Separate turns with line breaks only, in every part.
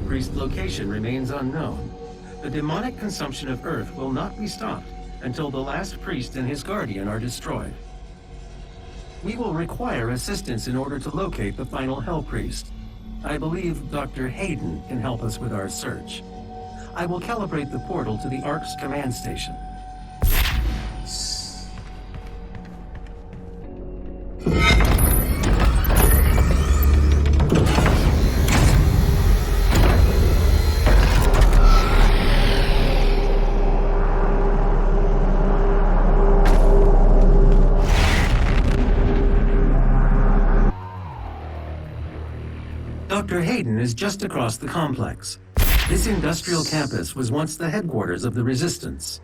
Priest location remains unknown. The demonic consumption of Earth will not be stopped until the last priest and his guardian are destroyed. We will require assistance in order to locate the final Hell Priest. I believe Dr. Hayden can help us with our search. I will calibrate the portal to the Ark's command station. Dr. Hayden is just across the complex. This industrial campus was once the headquarters of the Resistance.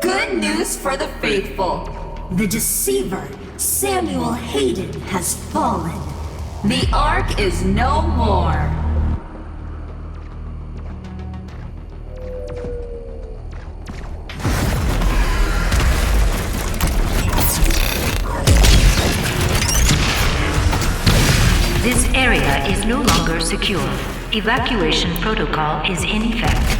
Good news for the faithful. The deceiver, Samuel Hayden, has fallen. The Ark is no more.
This area is no longer secure. Evacuation protocol is in effect.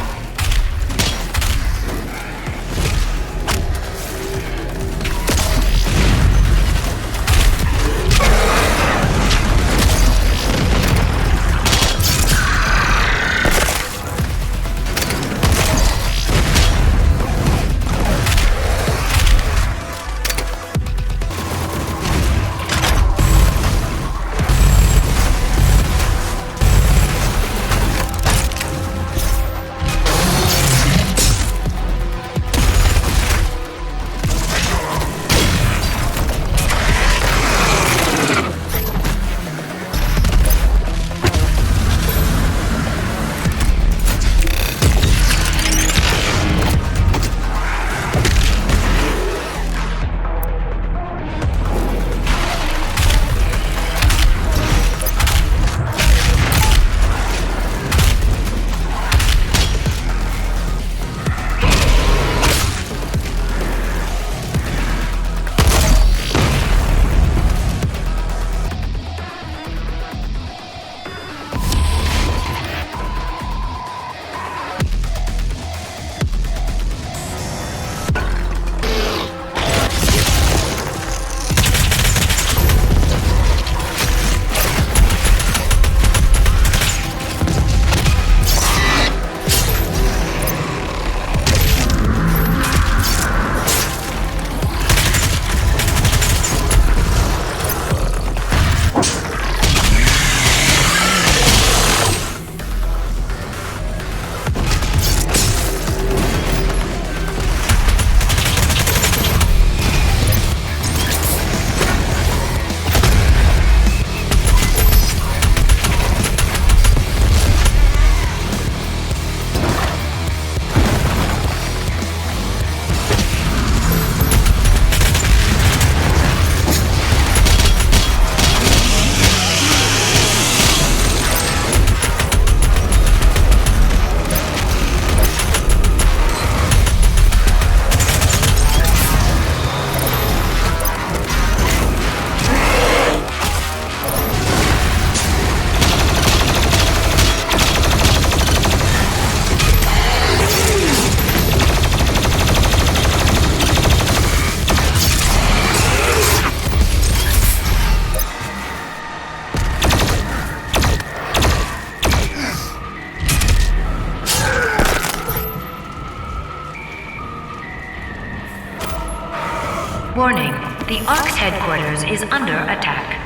Warning, the Ark's headquarters is under attack.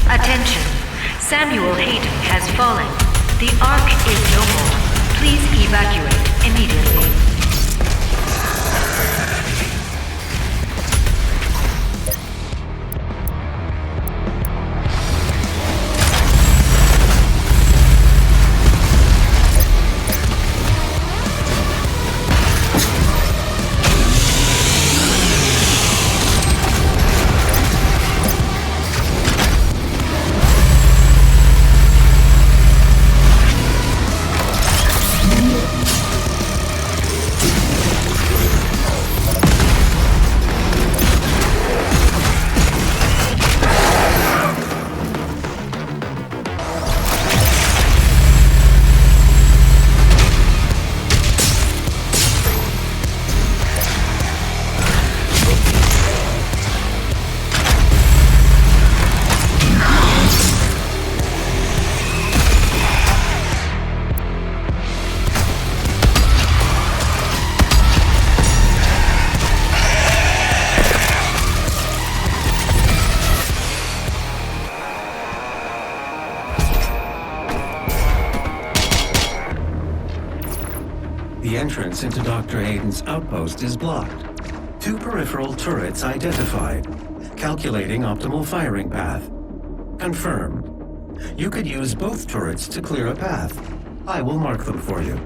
Attention! Samuel Hayden has fallen. The Ark is no more. Please evacuate immediately.
The entrance into Dr. Hayden's outpost is blocked. 2 peripheral turrets identified. Calculating optimal firing path. Confirmed. You could use both turrets to clear a path. I will mark them for you.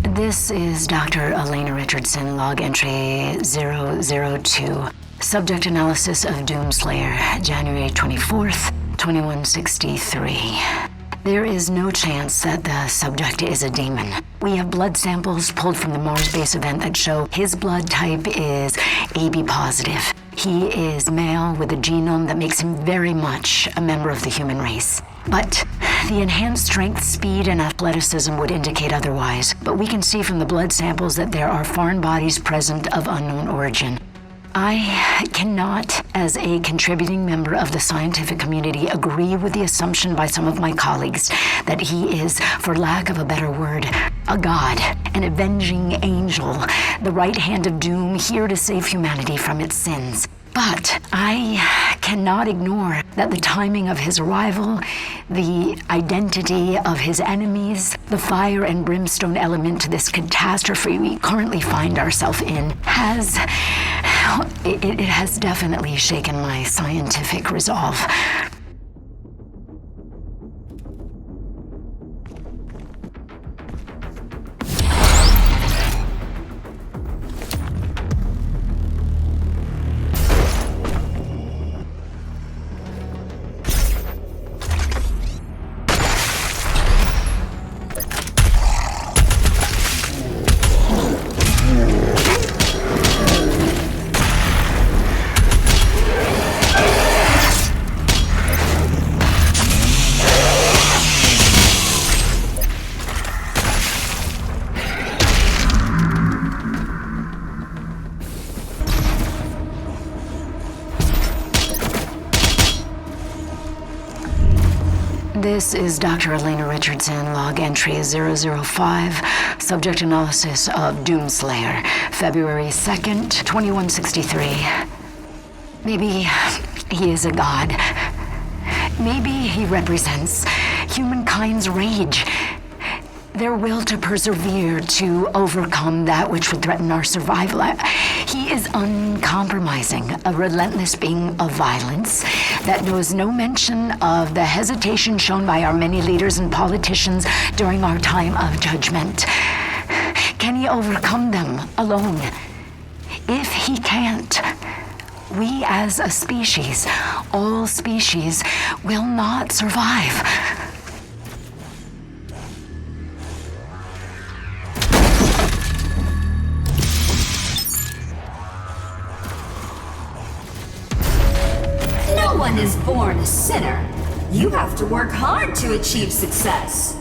This is Dr. Elena Richardson, log entry 002. Subject analysis of Doomslayer, January 24th, 2163. There is no chance that the subject is a demon. We have blood samples pulled from the Mars base event that show his blood type is AB positive. He is male with a genome that makes him very much a member of the human race. But the enhanced strength, speed, and athleticism would indicate otherwise. But we can see from the blood samples that there are foreign bodies present of unknown origin. I cannot, as a contributing member of the scientific community, agree with the assumption by some of my colleagues that he is, for lack of a better word, a god, an avenging angel, the right hand of doom, here to save humanity from its sins. But I cannot ignore that the timing of his arrival, the identity of his enemies, the fire and brimstone element to this catastrophe we currently find ourselves in has definitely shaken my scientific resolve. This is Dr. Elena Richardson, log entry 005, subject analysis of Doomslayer, February 2nd, 2163. Maybe he is a god. Maybe he represents humankind's rage, their will to persevere, to overcome that which would threaten our survival. He is uncompromising, a relentless being of violence that knows no mention of the hesitation shown by our many leaders and politicians during our time of judgment. Can he overcome them alone? If he can't, we as a species, all species, will not survive.
No one is born a sinner. You have to work hard to achieve success.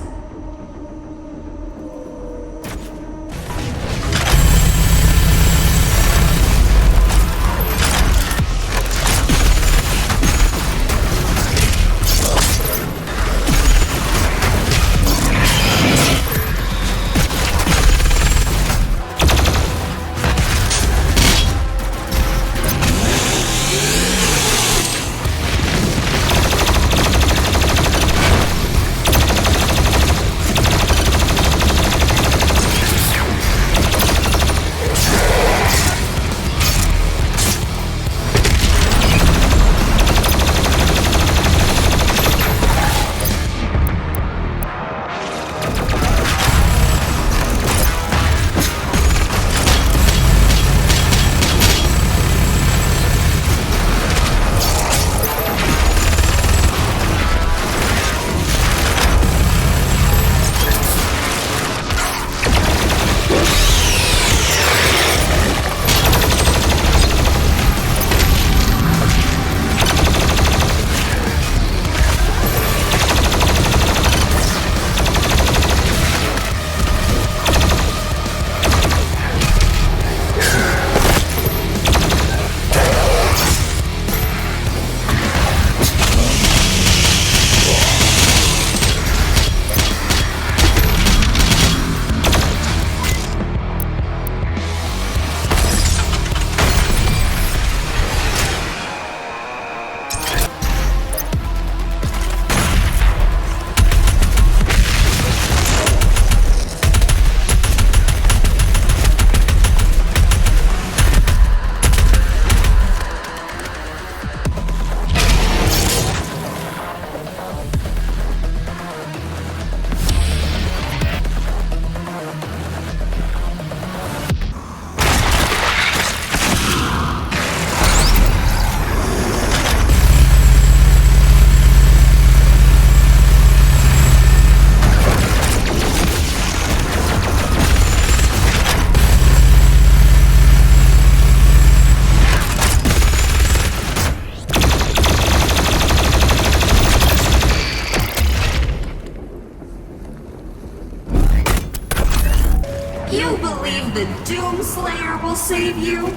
You believe the Doomslayer will save you?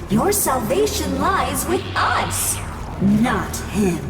Your salvation lies with us, not him.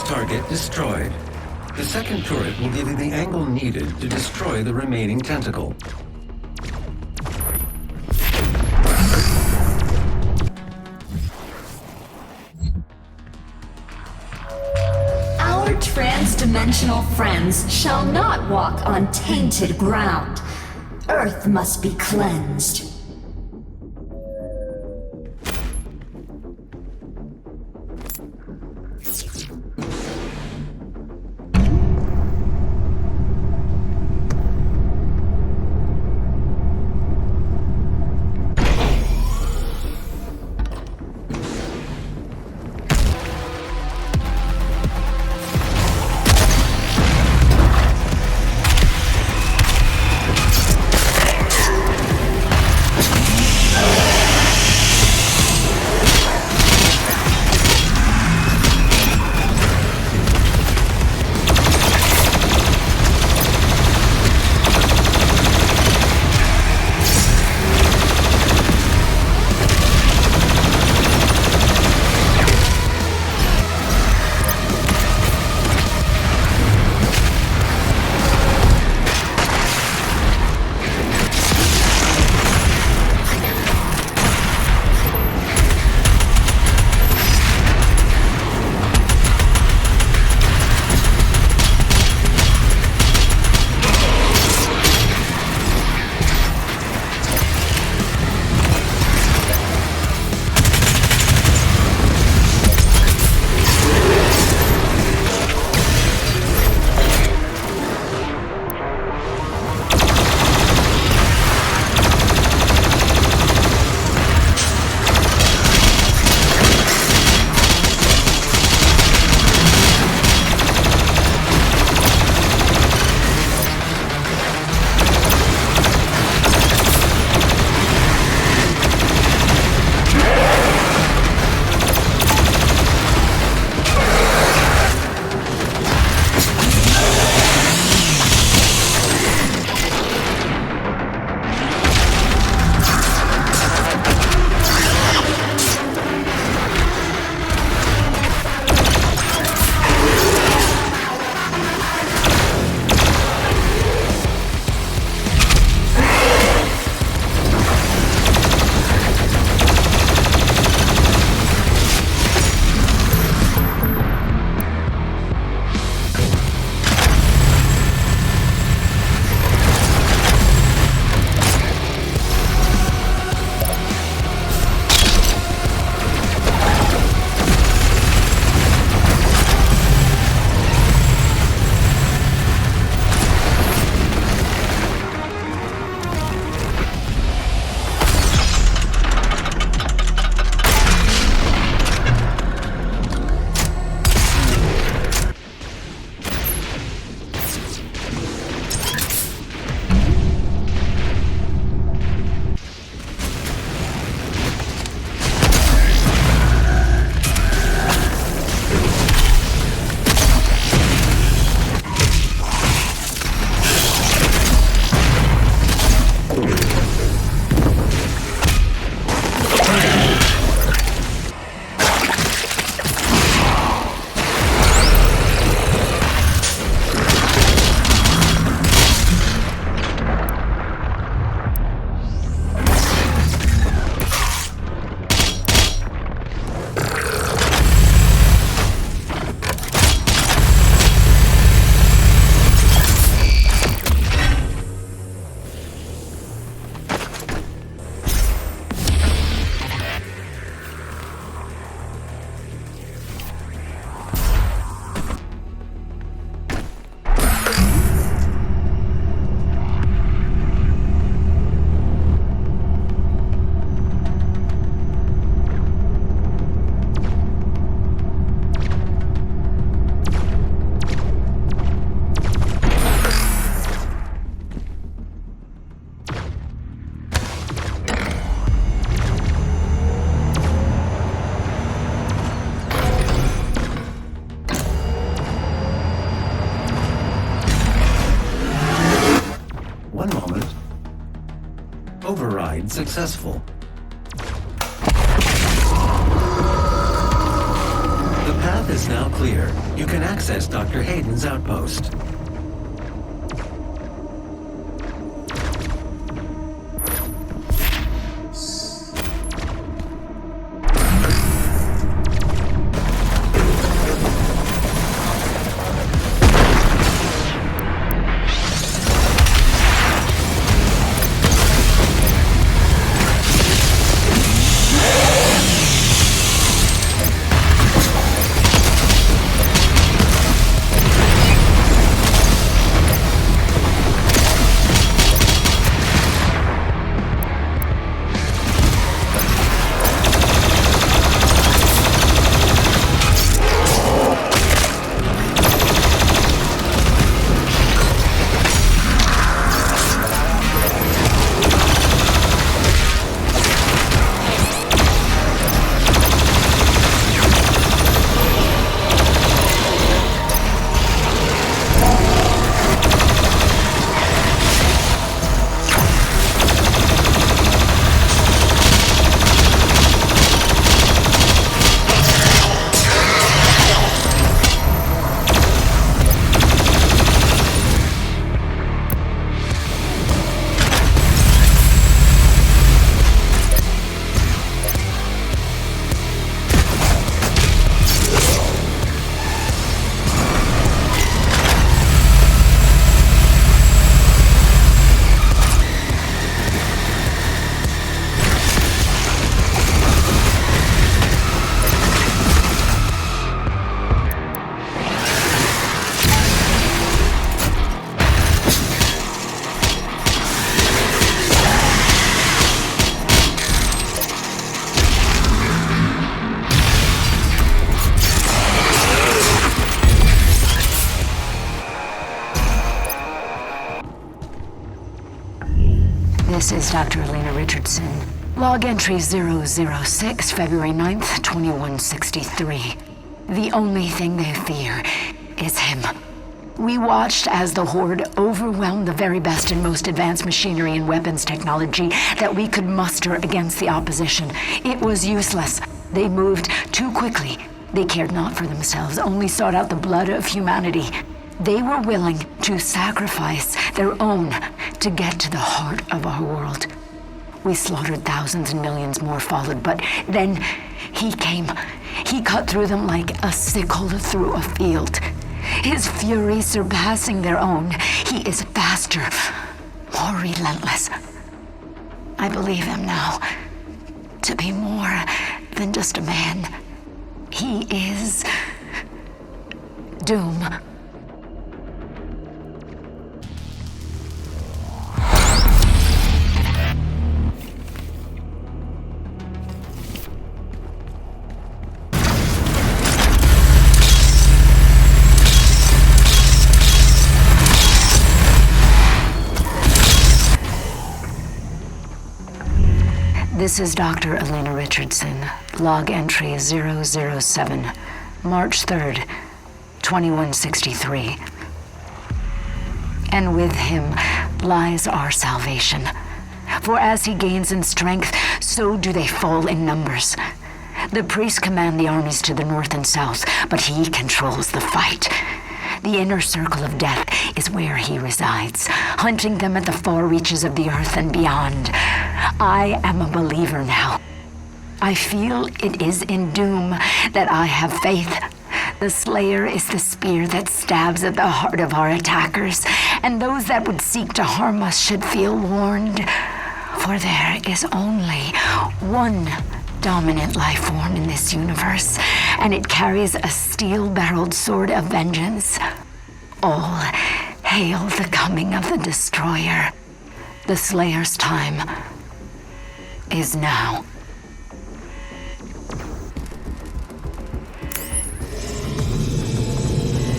Target destroyed. The second turret will give you the angle needed to destroy the remaining tentacle.
Our Trans-dimensional friends shall not walk on tainted ground. Earth must be cleansed.
Override successful. The path is now clear. You can access Dr. Hayden's outpost.
This is Dr. Elena Richardson. Log entry 006, February 9th, 2163. The only thing they fear is him. We watched as the Horde overwhelmed the very best and most advanced machinery and weapons technology that we could muster against the opposition. It was useless. They moved too quickly. They cared not for themselves, only sought out the blood of humanity. They were willing to sacrifice their own to get to the heart of our world. We slaughtered thousands and millions more followed, but then he came. He cut through them like a sickle through a field. His fury surpassing their own. He is faster, more relentless. I believe him now to be more than just a man. He is Doom. This is Dr. Elena Richardson, log entry 007, March 3rd, 2163. And with him lies our salvation. For as he gains in strength, so do they fall in numbers. The priests command the armies to the north and south, but he controls the fight. The inner circle of death is where he resides, hunting them at the far reaches of the earth and beyond. I am a believer now. I feel it is in Doom that I have faith. The Slayer is the spear that stabs at the heart of our attackers, and those that would seek to harm us should feel warned. For there is only one dominant life form in this universe, and it carries a steel-barreled sword of vengeance. All hail the coming of the Destroyer. The Slayer's time is now.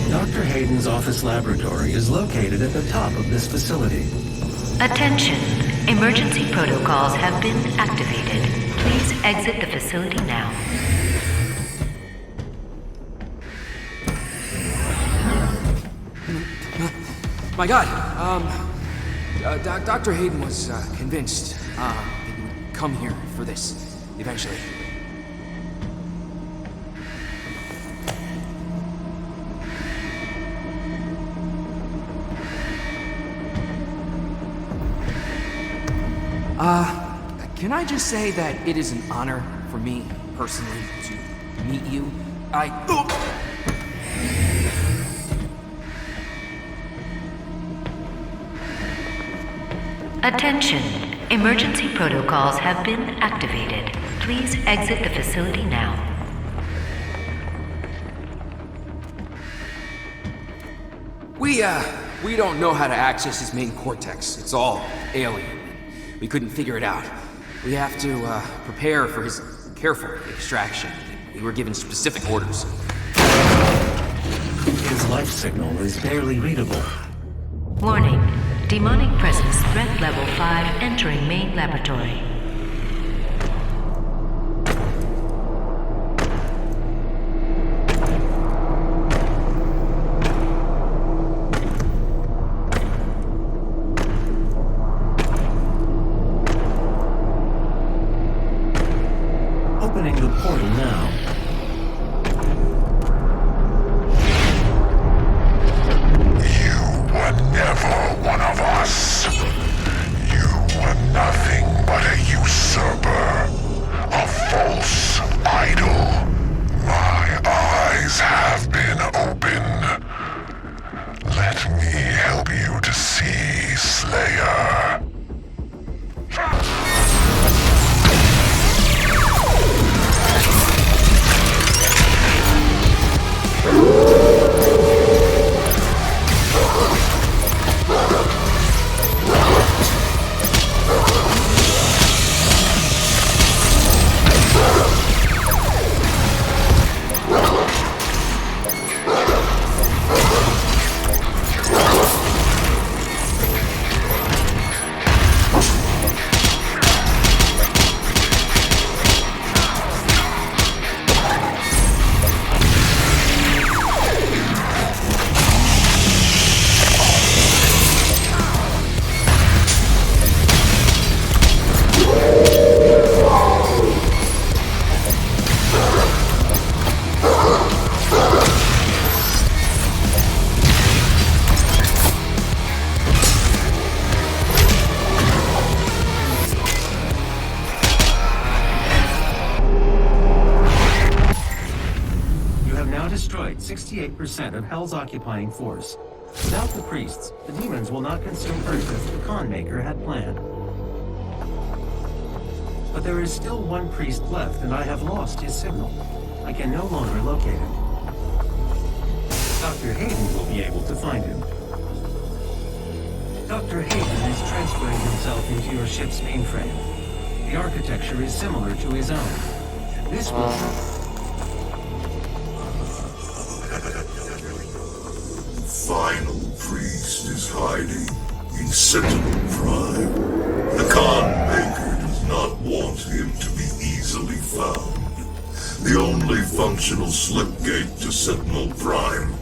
Dr. Hayden's office laboratory is located at the top of this facility.
Attention. Emergency protocols have been activated. Please exit the facility now.
My God, Dr. Hayden was convinced that you would come here for this, eventually. Can I just say that it is an honor for me, personally, to meet you?
Attention. Emergency protocols have been activated. Please exit the facility now.
We don't know how to access his main cortex. It's all alien. We couldn't figure it out. We have to prepare for his careful extraction. We were given specific orders.
His life signal is barely readable.
Warning. Demonic presence threat level 5 entering main laboratory.
Opening the portal now.
You were never one of us. You were nothing but a usurper, a false idol. My eyes have been opened. Let me help you to see, Slayer.
98% of Hell's occupying force. Without the priests, the demons will not consume Earth as the Khan Maker had planned. But there is still one priest left, and I have lost his signal. I can no longer locate him. Dr. Hayden will be able to find him. Dr. Hayden is transferring himself into your ship's mainframe. The architecture is similar to his own. This will...
Final priest is hiding in Sentinel Prime. The Khan Maker does not want him to be easily found. The only functional slipgate to Sentinel Prime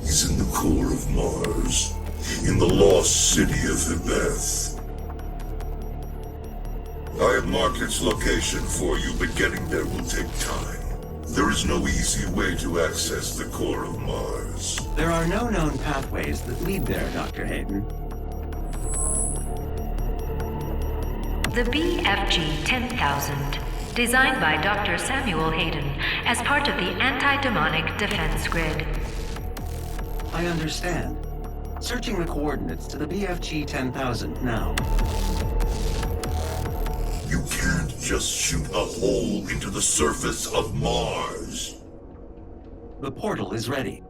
is in the core of Mars, in the lost city of Hebeth. I have marked its location for you, but getting there will take time. There is no easy way to access the core of Mars.
There are no known pathways that lead there, Dr. Hayden.
The BFG 10,000, designed by Dr. Samuel Hayden as part of the anti-demonic defense grid.
I understand. Searching the coordinates to the BFG 10,000 now.
You can't just shoot a hole into the surface of Mars.
The portal is ready.